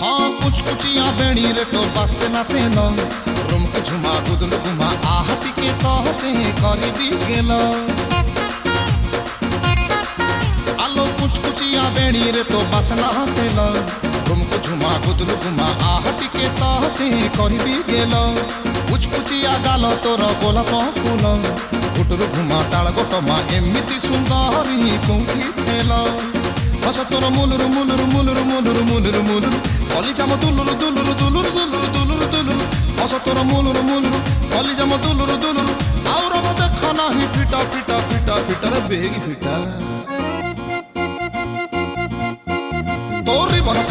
हाँ कुछ कुचिया बेणी रे तो बस ना तेल रुमक झुमा गुदल गुमा आहटी के कहते करी भी गेल आलो कुछ कुचिया बेणी रे तो बस ना तेल रुमक झुमा गुदल गुमा आहटी के कहते करी भी गेल कुछ कुचिया गाल तोर गोलाप फूल गुटुर घुमा ताल गोटमा एमिति सुंदरी कुंठी तेल हस तोर मुलुर मुलुर मुलुर मुलुर मुलुर मुलुर कलिजाम दुलुर दुलुर दुलुर दुलुर दुलुर दुलुर हस तोर मुलुर मुलुर कलिजाम दुलुर दुलुर आउर मते खाना ही फिटा फिटा फिटा फिटा रे बेग फिटा तोरी बन